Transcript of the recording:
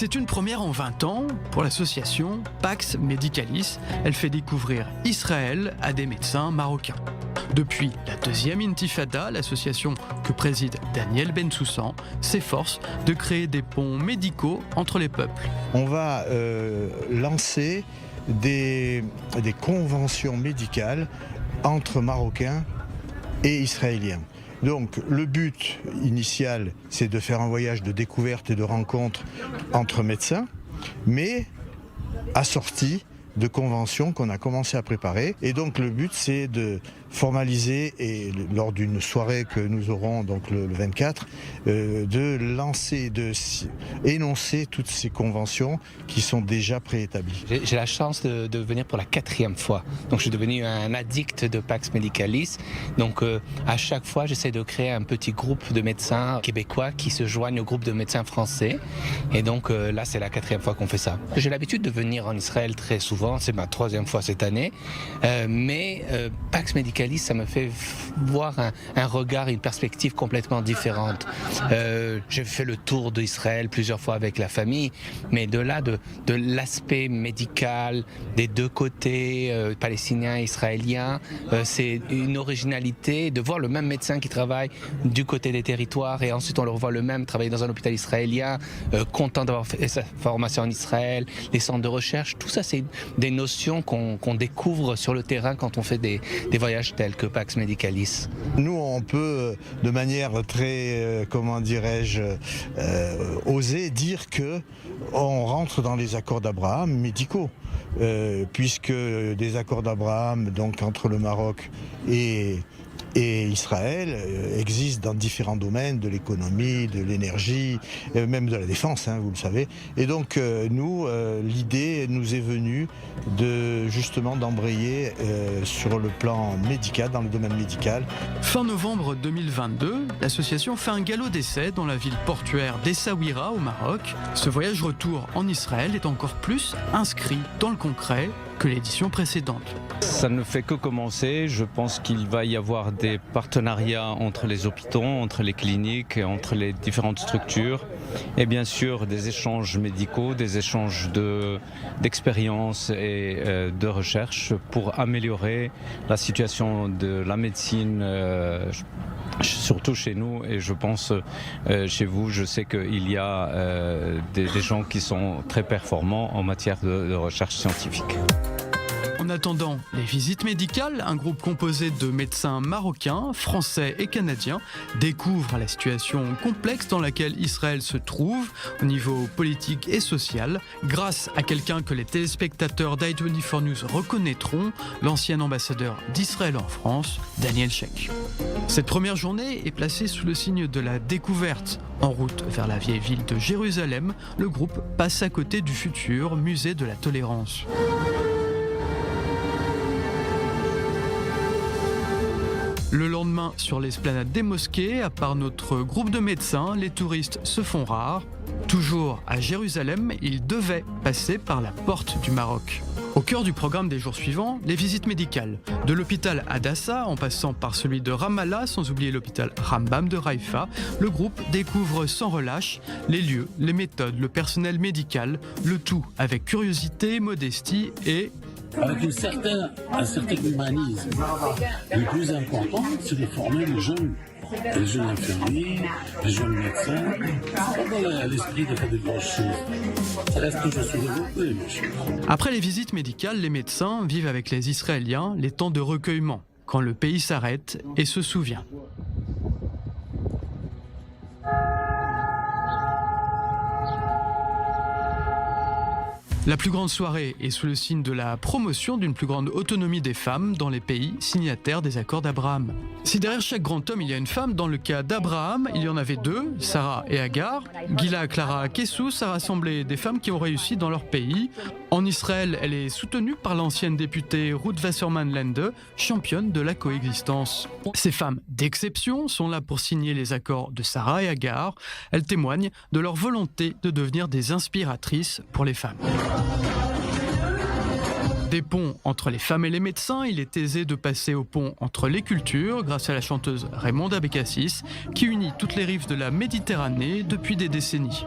C'est une première en 20 ans pour l'association Pax Medicalis. Elle fait découvrir Israël à des médecins marocains. Depuis la deuxième intifada, l'association que préside Daniel Bensoussan s'efforce de créer des ponts médicaux entre les peuples. On va lancer des conventions médicales entre Marocains et Israéliens. Donc le but initial, c'est de faire un voyage de découverte et de rencontre entre médecins, mais assorti de conventions qu'on a commencé à préparer. Et donc le but, c'est de formaliser, et lors d'une soirée que nous aurons donc le 24, de lancer, énoncer toutes ces conventions qui sont déjà préétablies. J'ai la chance de venir pour la 4e fois. Donc je suis devenu un addict de Pax Medicalis. Donc à chaque fois, j'essaie de créer un petit groupe de médecins québécois qui se joignent au groupe de médecins français. Et donc là, c'est la 4e fois qu'on fait ça. J'ai l'habitude de venir en Israël très souvent. C'est ma 3e fois cette année. Mais Pax Medicalis, ça me fait voir un regard, une perspective complètement différente. J'ai fait le tour d'Israël plusieurs fois avec la famille, mais de l'aspect médical des deux côtés, palestiniens et israéliens, c'est une originalité de voir le même médecin qui travaille du côté des territoires et ensuite on le revoit le même travailler dans un hôpital israélien, content d'avoir fait sa formation en Israël, les centres de recherche, tout ça c'est des notions qu'on découvre sur le terrain quand on fait des voyages tels que Pax Medicalis. Nous, on peut, de manière très, oser dire que on rentre dans les accords d'Abraham médicaux, puisque des accords d'Abraham, donc entre le Maroc et Israël existe dans différents domaines, de l'économie, de l'énergie, même de la défense, vous le savez. Et donc nous, l'idée nous est venue justement d'embrayer sur le plan médical, dans le domaine médical. Fin novembre 2022, l'association fait un galop d'essai dans la ville portuaire d'Essaouira au Maroc. Ce voyage retour en Israël est encore plus inscrit dans le concret que l'édition précédente. Ça ne fait que commencer. Je pense qu'il va y avoir des partenariats entre les hôpitaux, entre les cliniques, entre les différentes structures et bien sûr des échanges médicaux, des échanges d'expériences et de recherche pour améliorer la situation de la médecine, surtout chez nous et je pense chez vous. Je sais qu'il y a des gens qui sont très performants en matière de recherche scientifique. En attendant les visites médicales, un groupe composé de médecins marocains, français et canadiens découvre la situation complexe dans laquelle Israël se trouve au niveau politique et social grâce à quelqu'un que les téléspectateurs d'i24 News reconnaîtront, l'ancien ambassadeur d'Israël en France, Daniel Sheikh. Cette première journée est placée sous le signe de la découverte. En route vers la vieille ville de Jérusalem, le groupe passe à côté du futur musée de la tolérance. Le lendemain, sur l'esplanade des mosquées, à part notre groupe de médecins, les touristes se font rares. Toujours à Jérusalem, ils devaient passer par la porte du Maroc. Au cœur du programme des jours suivants, les visites médicales. De l'hôpital Hadassah, en passant par celui de Ramallah, sans oublier l'hôpital Rambam de Haïfa, le groupe découvre sans relâche les lieux, les méthodes, le personnel médical, le tout avec curiosité, modestie et avec un certain humanisme. Le plus important, c'est de former les jeunes infirmiers, les jeunes médecins, dans l'esprit de faire des grosses choses. Ça reste toujours sous-développé, monsieur. Après les visites médicales, les médecins vivent avec les Israéliens les temps de recueillement, quand le pays s'arrête et se souvient. La plus grande soirée est sous le signe de la promotion d'une plus grande autonomie des femmes dans les pays signataires des accords d'Abraham. Si derrière chaque grand homme il y a une femme, dans le cas d'Abraham, il y en avait deux, Sarah et Agar. Gila Clara Kessous a rassemblé des femmes qui ont réussi dans leur pays. En Israël, elle est soutenue par l'ancienne députée Ruth Wasserman-Linde, championne de la coexistence. Ces femmes d'exception sont là pour signer les accords de Sarah et Agar. Elles témoignent de leur volonté de devenir des inspiratrices pour les femmes. Des ponts entre les femmes et les médecins, il est aisé de passer au pont entre les cultures grâce à la chanteuse Raymonde Abécassis qui unit toutes les rives de la Méditerranée depuis des décennies.